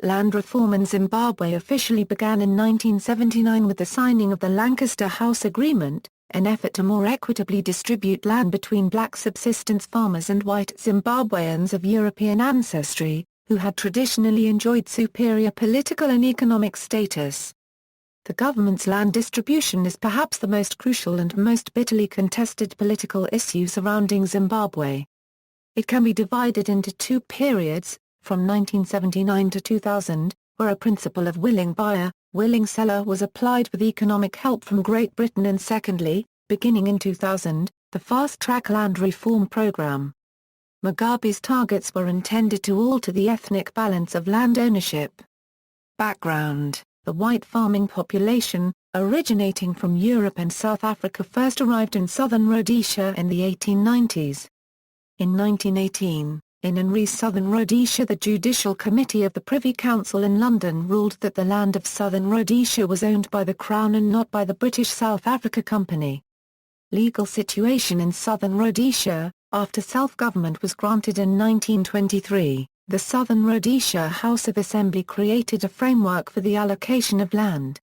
Land reform in Zimbabwe officially began in 1979 with the signing of the Lancaster House Agreement, an effort to more equitably distribute land between black subsistence farmers and white Zimbabweans of European ancestry, who had traditionally enjoyed superior political and economic status. The government's land distribution is perhaps the most crucial and most bitterly contested political issue surrounding Zimbabwe. It can be divided into two periods, from 1979 to 2000, where a principle of willing buyer, willing seller was applied with economic help from Great Britain, and secondly, beginning in 2000, the fast-track land reform program. Mugabe's targets were intended to alter the ethnic balance of land ownership. Background: the white farming population, originating from Europe and South Africa, first arrived in southern Rhodesia in the 1890s. In 1918, in Henry's southern Rhodesia, the Judicial Committee of the Privy Council in London ruled that the land of southern Rhodesia was owned by the Crown and not by the British South Africa Company. Legal situation in southern Rhodesia: after self-government was granted in 1923, the Southern Rhodesia House of Assembly created a framework for the allocation of land.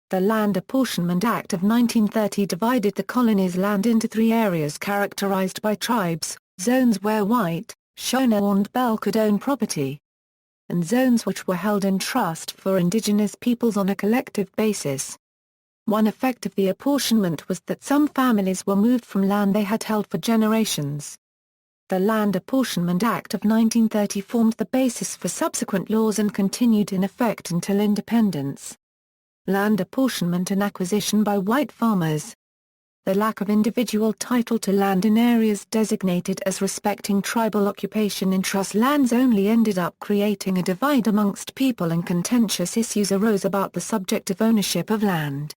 The Land Apportionment Act of 1930 divided the colony's land into three areas characterized by tribes: zones where white, Shona and Bell could own property, and zones which were held in trust for indigenous peoples on a collective basis. One effect of the apportionment was that some families were moved from land they had held for generations. The Land Apportionment Act of 1930 formed the basis for subsequent laws and continued in effect until independence. Land apportionment and acquisition by white farmers. The lack of individual title to land in areas designated as respecting tribal occupation in trust lands only ended up creating a divide amongst people, and contentious issues arose about the subject of ownership of land.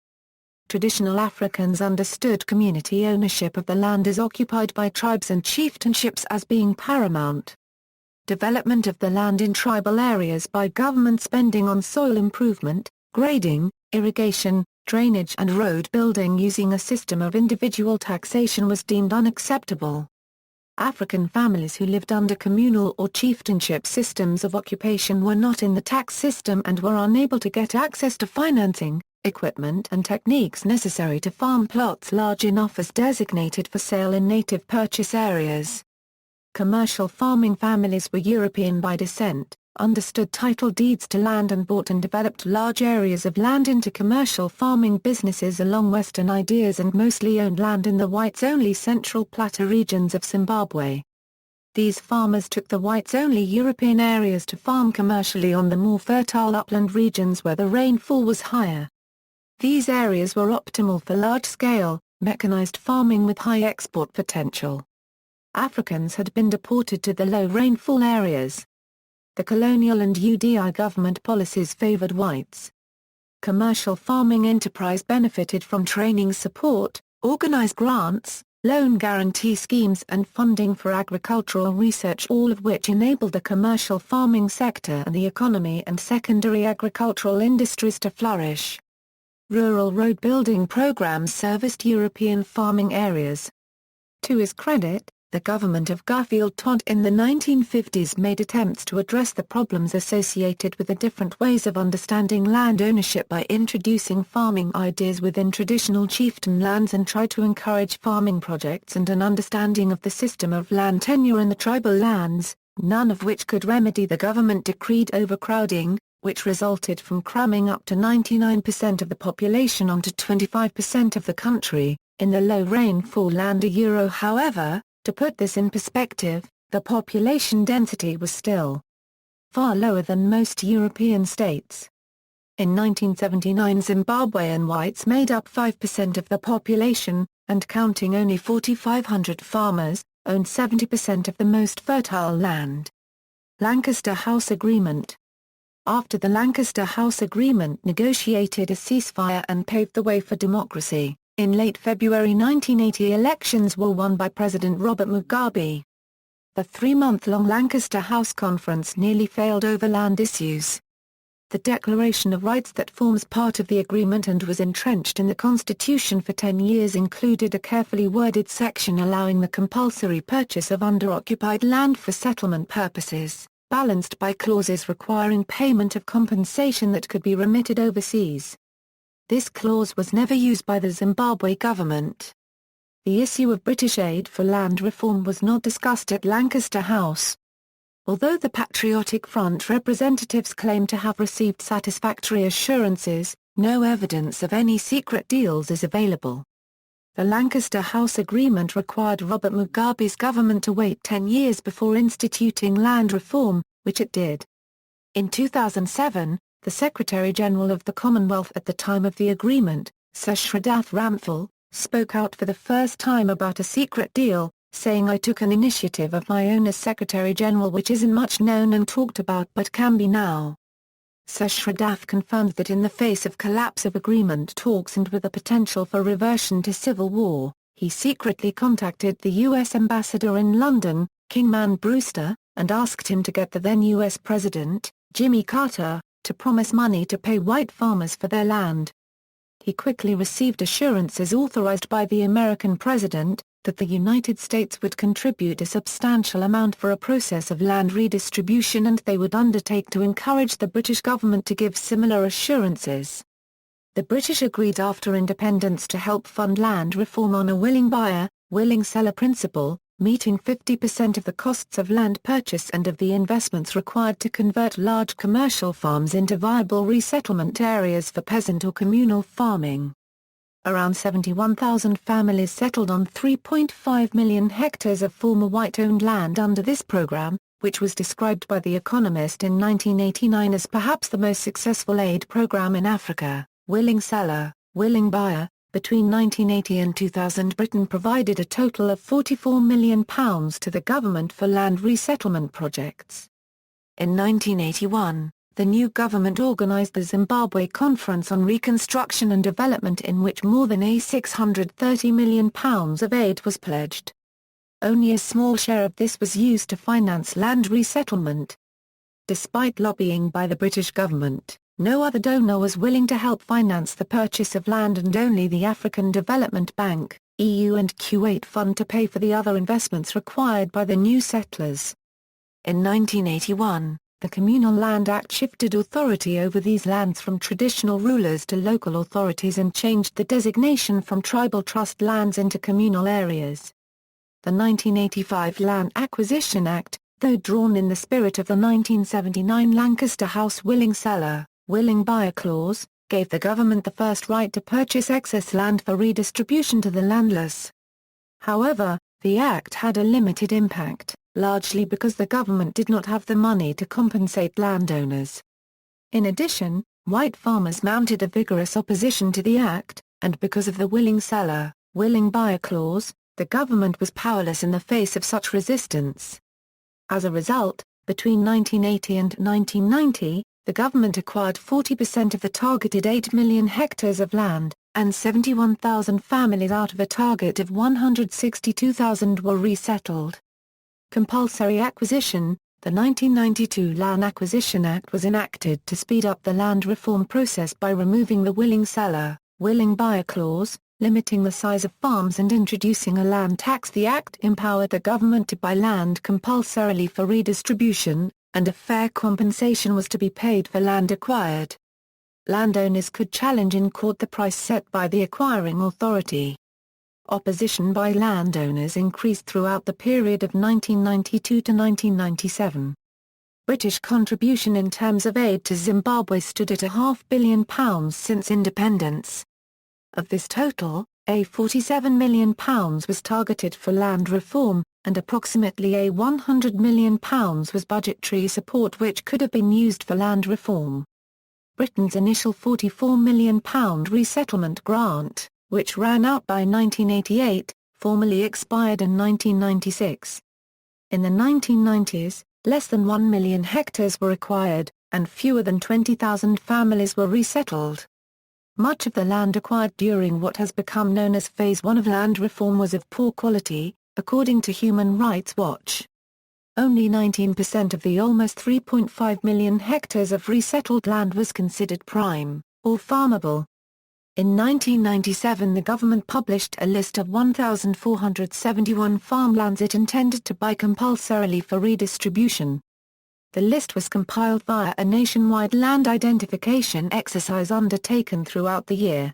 Traditional Africans understood community ownership of the land as occupied by tribes and chieftainships as being paramount. Development of the land in tribal areas by government spending on soil improvement, grading, irrigation, drainage and road building using a system of individual taxation was deemed unacceptable. African families who lived under communal or chieftainship systems of occupation were not in the tax system and were unable to get access to financing, equipment and techniques necessary to farm plots large enough as designated for sale in native purchase areas. Commercial farming families were European by descent, understood title deeds to land and bought and developed large areas of land into commercial farming businesses along Western ideas, and mostly owned land in the whites-only Central Plateau regions of Zimbabwe. These farmers took the whites-only European areas to farm commercially on the more fertile upland regions where the rainfall was higher. These areas were optimal for large-scale, mechanized farming with high export potential. Africans had been deported to the low-rainfall areas. The colonial and UDI government policies favored whites. Commercial farming enterprise benefited from training support, organized grants, loan guarantee schemes and funding for agricultural research, all of which enabled the commercial farming sector and the economy and secondary agricultural industries to flourish. Rural road building programs serviced European farming areas. To his credit, the government of Garfield Todd in the 1950s made attempts to address the problems associated with the different ways of understanding land ownership by introducing farming ideas within traditional chieftain lands, and tried to encourage farming projects and an understanding of the system of land tenure in the tribal lands, none of which could remedy the government-decreed overcrowding, which resulted from cramming up to 99% of the population onto 25% of the country, in the low-rainfall land. However, to put this in perspective, the population density was still far lower than most European states. In 1979, Zimbabwean whites made up 5% of the population, and counting only 4,500 farmers, owned 70% of the most fertile land. Lancaster House Agreement. After the Lancaster House Agreement negotiated a ceasefire and paved the way for democracy, in late February 1980 elections were won by President Robert Mugabe. The three-month-long Lancaster House Conference nearly failed over land issues. The Declaration of Rights that forms part of the agreement and was entrenched in the Constitution for 10 years included a carefully worded section allowing the compulsory purchase of under-occupied land for settlement purposes, balanced by clauses requiring payment of compensation that could be remitted overseas. This clause was never used by the Zimbabwe government. The issue of British aid for land reform was not discussed at Lancaster House. Although the Patriotic Front representatives claimed to have received satisfactory assurances, no evidence of any secret deals is available. The Lancaster House Agreement required Robert Mugabe's government to wait 10 years before instituting land reform, which it did. In 2007, the Secretary-General of the Commonwealth at the time of the agreement, Sir Shridath Ramphal, spoke out for the first time about a secret deal, saying, "I took an initiative of my own as Secretary-General which isn't much known and talked about but can be now." Sir Shridath confirmed that in the face of collapse of agreement talks and with the potential for reversion to civil war, he secretly contacted the U.S. ambassador in London, Kingman Brewster, and asked him to get the then U.S. President, Jimmy Carter, to promise money to pay white farmers for their land. He quickly received assurances authorized by the American president, that the United States would contribute a substantial amount for a process of land redistribution and they would undertake to encourage the British government to give similar assurances. The British agreed after independence to help fund land reform on a willing buyer, willing seller principle, meeting 50% of the costs of land purchase and of the investments required to convert large commercial farms into viable resettlement areas for peasant or communal farming. Around 71,000 families settled on 3.5 million hectares of former white-owned land under this program, which was described by The Economist in 1989 as perhaps the most successful aid program in Africa. Willing seller, willing buyer. Between 1980 and 2000, Britain provided a total of £44 million to the government for land resettlement projects. In 1981, the new government organised the Zimbabwe Conference on Reconstruction and Development in which more than £630 million of aid was pledged. Only a small share of this was used to finance land resettlement. Despite lobbying by the British government, no other donor was willing to help finance the purchase of land and only the African Development Bank, EU and Kuwait Fund to pay for the other investments required by the new settlers. In 1981, the Communal Land Act shifted authority over these lands from traditional rulers to local authorities and changed the designation from tribal trust lands into communal areas. The 1985 Land Acquisition Act, though drawn in the spirit of the 1979 Lancaster House willing seller, willing buyer clause, gave the government the first right to purchase excess land for redistribution to the landless. However, the act had a limited impact, largely because the government did not have the money to compensate landowners. In addition, white farmers mounted a vigorous opposition to the act, and because of the willing seller, willing buyer clause, the government was powerless in the face of such resistance. As a result, between 1980 and 1990, the government acquired 40% of the targeted 8 million hectares of land, and 71,000 families out of a target of 162,000 were resettled. Compulsory acquisition. The 1992 Land Acquisition Act was enacted to speed up the land reform process by removing the willing seller, willing buyer clause, limiting the size of farms and introducing a land tax. The act empowered the government to buy land compulsorily for redistribution, and a fair compensation was to be paid for land acquired. Landowners could challenge in court the price set by the acquiring authority. Opposition by landowners increased throughout the period of 1992 to 1997. British contribution in terms of aid to Zimbabwe stood at £500 million since independence. Of this total, £47 million was targeted for land reform, and approximately £100 million was budgetary support which could have been used for land reform. Britain's initial £44 million resettlement grant, which ran out by 1988, formally expired in 1996. In the 1990s, less than 1 million hectares were acquired, and fewer than 20,000 families were resettled. Much of the land acquired during what has become known as Phase 1 of land reform was of poor quality, according to Human Rights Watch. Only 19% of the almost 3.5 million hectares of resettled land was considered prime, or farmable. In 1997 the government published a list of 1,471 farmlands it intended to buy compulsorily for redistribution. The list was compiled via a nationwide land identification exercise undertaken throughout the year.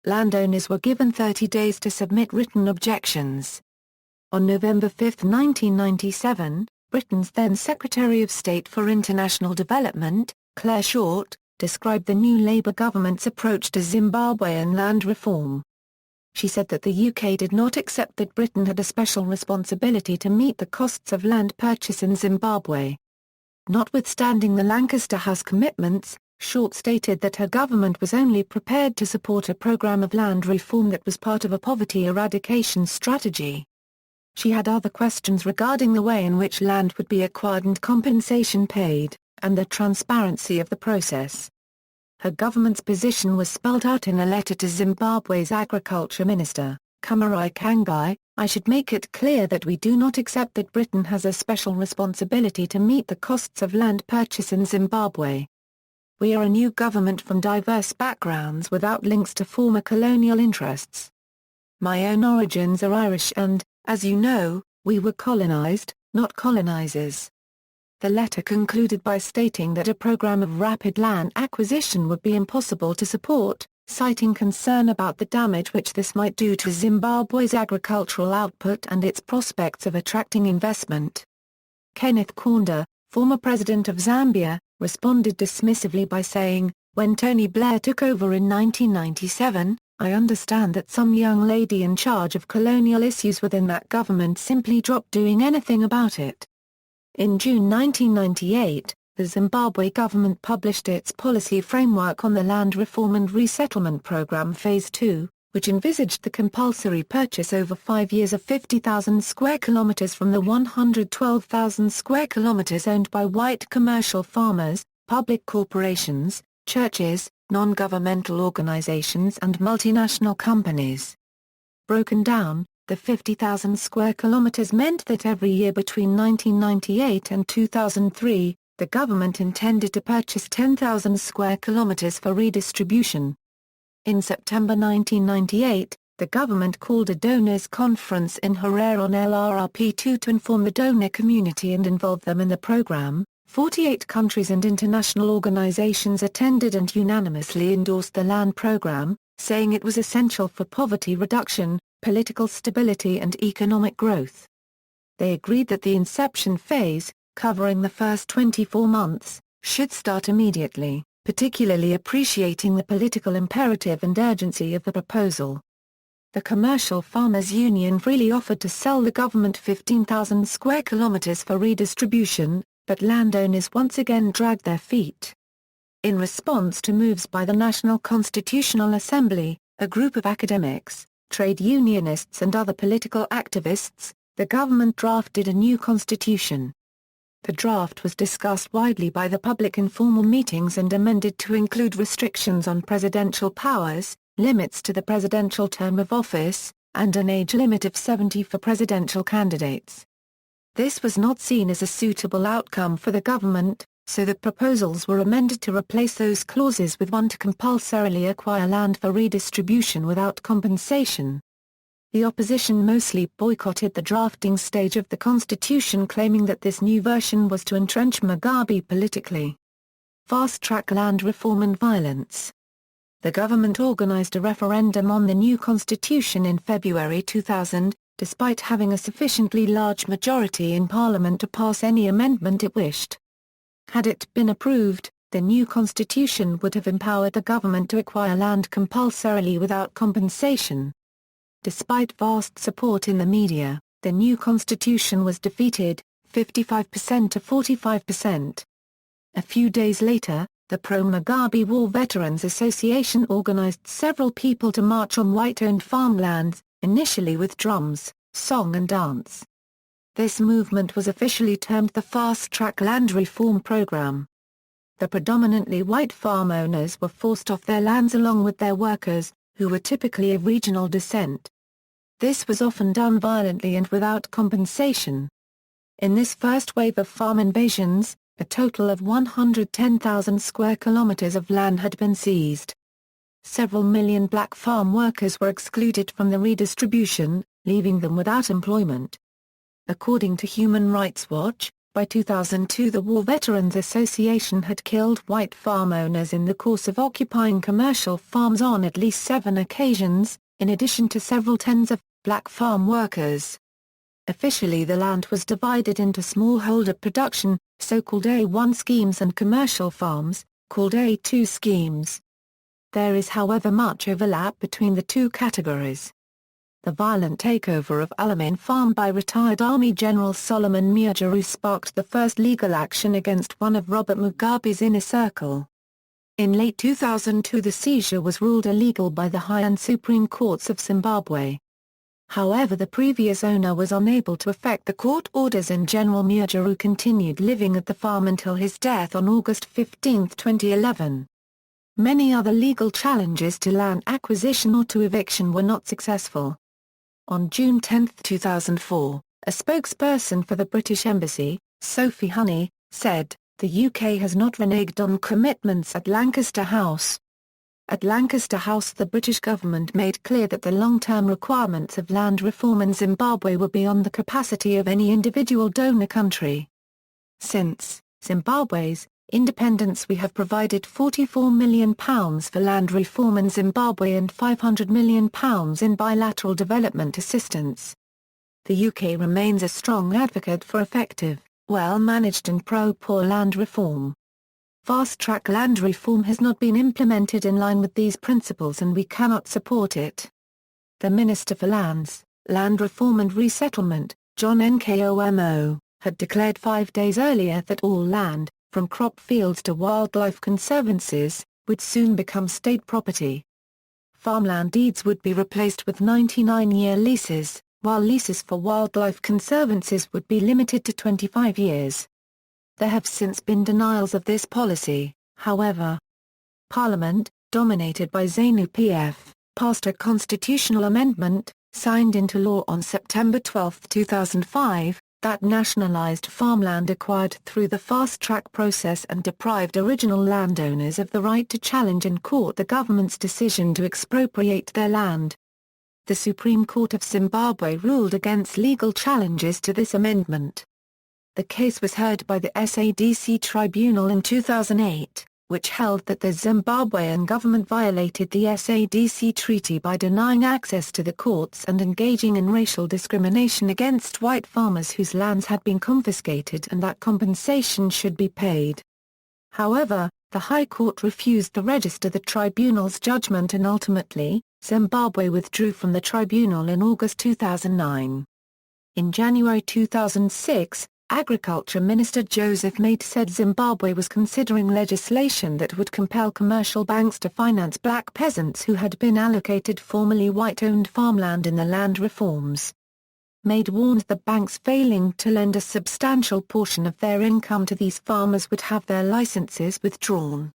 Landowners were given 30 days to submit written objections. On November 5, 1997, Britain's then Secretary of State for International Development, Claire Short, described the new Labour government's approach to Zimbabwean land reform. She said that the UK did not accept that Britain had a special responsibility to meet the costs of land purchase in Zimbabwe. Notwithstanding the Lancaster House commitments, Short stated that her government was only prepared to support a programme of land reform that was part of a poverty eradication strategy. She had other questions regarding the way in which land would be acquired and compensation paid, and the transparency of the process. Her government's position was spelled out in a letter to Zimbabwe's Agriculture Minister, Kamarai Kangai. "I should make it clear that we do not accept that Britain has a special responsibility to meet the costs of land purchase in Zimbabwe. We are a new government from diverse backgrounds without links to former colonial interests. My own origins are Irish and, as you know, we were colonized, not colonizers." The letter concluded by stating that a program of rapid land acquisition would be impossible to support, citing concern about the damage which this might do to Zimbabwe's agricultural output and its prospects of attracting investment. Kenneth Kaunda, former president of Zambia, responded dismissively by saying, "When Tony Blair took over in 1997, I understand that some young lady in charge of colonial issues within that government simply dropped doing anything about it." In June 1998, the Zimbabwe government published its policy framework on the Land Reform and Resettlement Programme Phase 2, which envisaged the compulsory purchase over 5 years of 50,000 square kilometers from the 112,000 square kilometers owned by white commercial farmers, public corporations, churches, non-governmental organizations and multinational companies. Broken down, the 50,000 square kilometers meant that every year between 1998 and 2003, the government intended to purchase 10,000 square kilometers for redistribution. In September 1998, the government called a donors' conference in Harare on LRRP2 to inform the donor community and involve them in the program. 48 countries and international organizations attended and unanimously endorsed the land program, saying it was essential for poverty reduction, political stability and economic growth. They agreed that the inception phase, covering the first 24 months, should start immediately, particularly appreciating the political imperative and urgency of the proposal. The Commercial Farmers Union freely offered to sell the government 15,000 square kilometers for redistribution, but landowners once again dragged their feet. In response to moves by the National Constitutional Assembly, a group of academics, trade unionists and other political activists, the government drafted a new constitution. The draft was discussed widely by the public in formal meetings and amended to include restrictions on presidential powers, limits to the presidential term of office, and an age limit of 70 for presidential candidates. This was not seen as a suitable outcome for the government, so the proposals were amended to replace those clauses with one to compulsorily acquire land for redistribution without compensation. The opposition mostly boycotted the drafting stage of the constitution, claiming that this new version was to entrench Mugabe politically. Fast-track land reform and violence. The government organized a referendum on the new constitution in February 2000, despite having a sufficiently large majority in parliament to pass any amendment it wished. Had it been approved, the new constitution would have empowered the government to acquire land compulsorily without compensation. Despite vast support in the media, the new constitution was defeated, 55% to 45%. A few days later, the pro-Mugabe War Veterans Association organized several people to march on white-owned farmlands, initially with drums, song and dance. This movement was officially termed the Fast-Track Land Reform Program. The predominantly white farm owners were forced off their lands along with their workers, who were typically of regional descent. This was often done violently and without compensation. In this first wave of farm invasions, a total of 110,000 square kilometers of land had been seized. Several million black farm workers were excluded from the redistribution, leaving them without employment. According to Human Rights Watch, By 2002 the War Veterans Association had killed white farm owners in the course of occupying commercial farms on at least 7 occasions, in addition to several tens of black farm workers. Officially the land was divided into smallholder production, so-called A1 schemes, and commercial farms, called A2 schemes. There is however much overlap between the two categories. The violent takeover of Alamein Farm by retired Army General Solomon Mugabe sparked the first legal action against one of Robert Mugabe's inner circle. In late 2002 the seizure was ruled illegal by the High and Supreme Courts of Zimbabwe. However, the previous owner was unable to effect the court orders and General Mugabe continued living at the farm until his death on August 15, 2011. Many other legal challenges to land acquisition or to eviction were not successful. On June 10, 2004, a spokesperson for the British Embassy, Sophie Honey, said, "The UK has not reneged on commitments at Lancaster House." At Lancaster House the British government made clear that the long-term requirements of land reform in Zimbabwe were beyond the capacity of any individual donor country. Since Zimbabwe's independence we have provided £44 million for land reform in Zimbabwe and £500 million in bilateral development assistance. The UK remains a strong advocate for effective, well-managed and pro-poor land reform. Fast-track land reform has not been implemented in line with these principles and we cannot support it. The Minister for Lands, Land Reform and Resettlement, John Nkomo, had declared 5 days earlier that all land, from crop fields to wildlife conservancies, would soon become state property. Farmland deeds would be replaced with 99-year leases, while leases for wildlife conservancies would be limited to 25 years. There have since been denials of this policy, however. Parliament, dominated by ZANU-PF, passed a constitutional amendment, signed into law on September 12, 2005, that nationalized farmland acquired through the fast-track process and deprived original landowners of the right to challenge in court the government's decision to expropriate their land. The Supreme Court of Zimbabwe ruled against legal challenges to this amendment. The case was heard by the SADC Tribunal in 2008, which held that the Zimbabwean government violated the SADC treaty by denying access to the courts and engaging in racial discrimination against white farmers whose lands had been confiscated and that compensation should be paid. However, the High Court refused to register the tribunal's judgment and ultimately, Zimbabwe withdrew from the tribunal in August 2009. In January 2006, Agriculture Minister Joseph Mate said Zimbabwe was considering legislation that would compel commercial banks to finance black peasants who had been allocated formerly white-owned farmland in the land reforms. Mate warned the banks failing to lend a substantial portion of their income to these farmers would have their licenses withdrawn.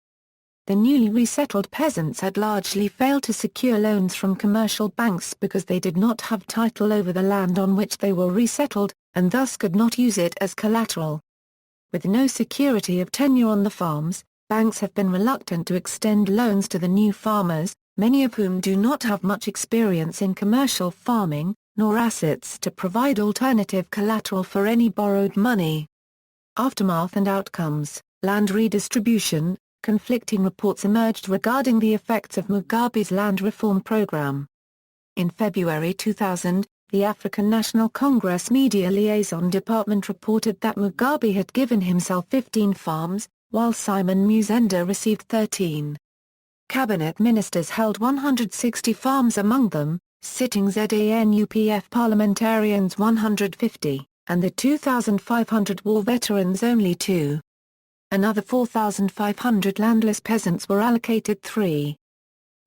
The newly resettled peasants had largely failed to secure loans from commercial banks because they did not have title over the land on which they were resettled, and thus could not use it as collateral. With no security of tenure on the farms, banks have been reluctant to extend loans to the new farmers, many of whom do not have much experience in commercial farming, nor assets to provide alternative collateral for any borrowed money. Aftermath and outcomes, land redistribution. Conflicting reports emerged regarding the effects of Mugabe's land reform program. In February 2000, the African National Congress Media Liaison Department reported that Mugabe had given himself 15 farms, while Simon Musenda received 13. Cabinet ministers held 160 farms, among them, sitting ZANU-PF parliamentarians 150, and the 2,500 war veterans only 2. Another 4,500 landless peasants were allocated 3.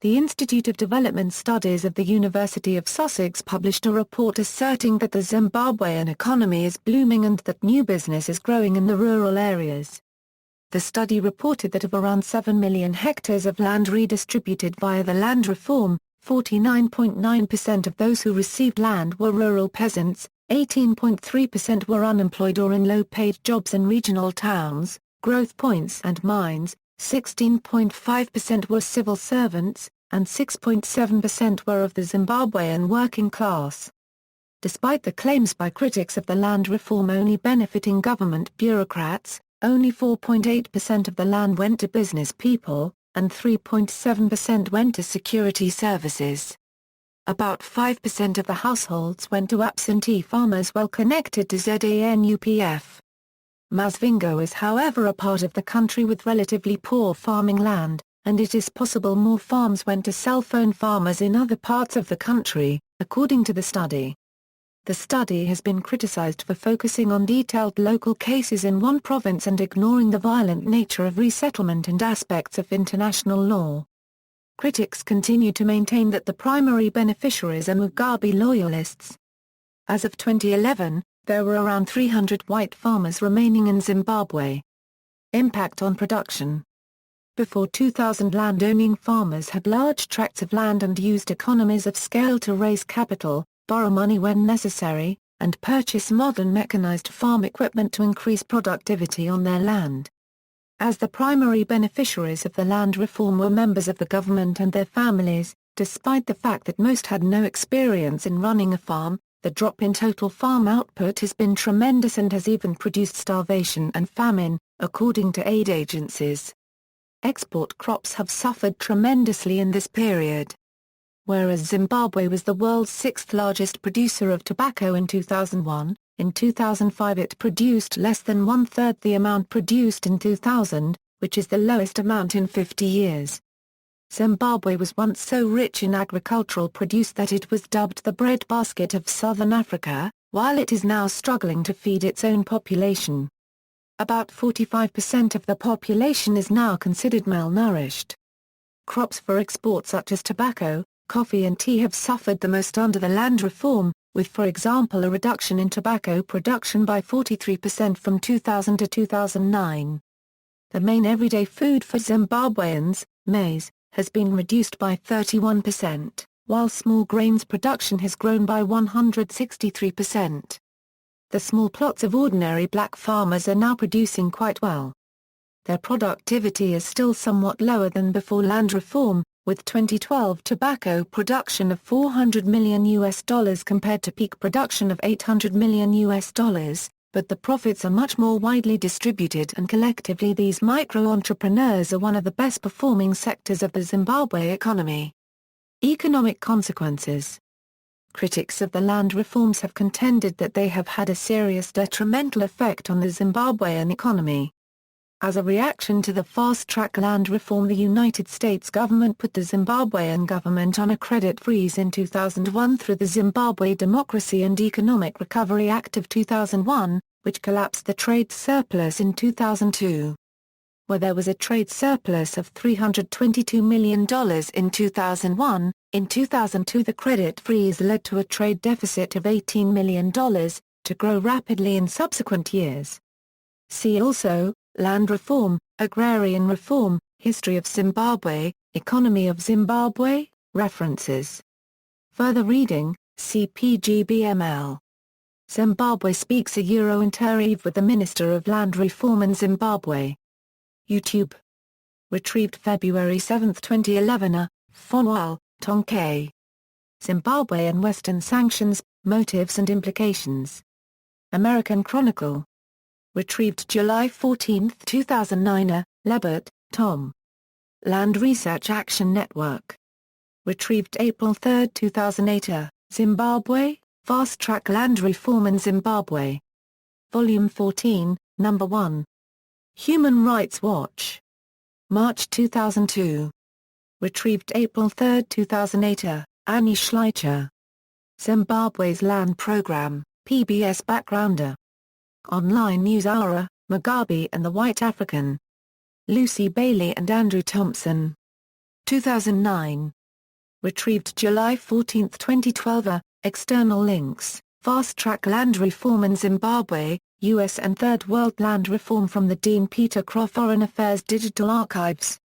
The Institute of Development Studies of the University of Sussex published a report asserting that the Zimbabwean economy is blooming and that new business is growing in the rural areas. The study reported that of around 7 million hectares of land redistributed via the land reform, 49.9% of those who received land were rural peasants, 18.3% were unemployed or in low-paid jobs in regional towns, growth points and mines, 16.5% were civil servants, and 6.7% were of the Zimbabwean working class. Despite the claims by critics of the land reform only benefiting government bureaucrats, only 4.8% of the land went to business people, and 3.7% went to security services. About 5% of the households went to absentee farmers well connected to ZANUPF. Masvingo is however a part of the country with relatively poor farming land, and it is possible more farms went to cell phone farmers in other parts of the country, according to the study. The study has been criticized for focusing on detailed local cases in one province and ignoring the violent nature of resettlement and aspects of international law. Critics continue to maintain that the primary beneficiaries are Mugabe loyalists. As of 2011, there were around 300 white farmers remaining in Zimbabwe. Impact on production. Before 2000, land-owning farmers had large tracts of land and used economies of scale to raise capital, borrow money when necessary, and purchase modern mechanized farm equipment to increase productivity on their land. As the primary beneficiaries of the land reform were members of the government and their families, despite the fact that most had no experience in running a farm, the drop in total farm output has been tremendous and has even produced starvation and famine, according to aid agencies. Export crops have suffered tremendously in this period. Whereas Zimbabwe was the world's sixth largest producer of tobacco in 2001, in 2005 it produced less than one-third the amount produced in 2000, which is the lowest amount in 50 years. Zimbabwe was once so rich in agricultural produce that it was dubbed the breadbasket of southern Africa, while it is now struggling to feed its own population. About 45% of the population is now considered malnourished. Crops for export such as tobacco, coffee and tea have suffered the most under the land reform, with for example a reduction in tobacco production by 43% from 2000 to 2009. The main everyday food for Zimbabweans, maize, has been reduced by 31%, while small grains production has grown by 163%. The small plots of ordinary black farmers are now producing quite well. Their productivity is still somewhat lower than before land reform, with 2012 tobacco production of $400 million compared to peak production of $800 million, but the profits are much more widely distributed and collectively these micro-entrepreneurs are one of the best performing sectors of the Zimbabwe economy. Economic consequences. Critics of the land reforms have contended that they have had a serious detrimental effect on the Zimbabwean economy. As a reaction to the fast-track land reform, the United States government put the Zimbabwean government on a credit freeze in 2001 through the Zimbabwe Democracy and Economic Recovery Act of 2001, which collapsed the trade surplus in 2002. Where there was a trade surplus of $322 million in 2001, in 2002 the credit freeze led to a trade deficit of $18 million, to grow rapidly in subsequent years. See also, Land reform, agrarian reform, history of Zimbabwe, economy of Zimbabwe, references. Further reading, see PGBML. Zimbabwe speaks a Euro-interview with the Minister of Land Reform in Zimbabwe. YouTube. Retrieved February 7, 2011. Fonwal, Tonke. Zimbabwe and Western sanctions, motives and implications. American Chronicle. Retrieved July 14, 2009. Lebert, Tom. Land Research Action Network. Retrieved April 3, 2008. Zimbabwe, Fast Track Land Reform in Zimbabwe. Volume 14, Number 1. Human Rights Watch. March 2002. Retrieved April 3, 2008. Annie Schleicher. Zimbabwe's Land Program, PBS Backgrounder. Online News Hour, Mugabe and the White African. Lucy Bailey and Andrew Thompson. 2009. Retrieved July 14, 2012. External links, Fast Track Land Reform in Zimbabwe, U.S. and Third World Land Reform from the Dean Peter Croft Foreign Affairs Digital Archives.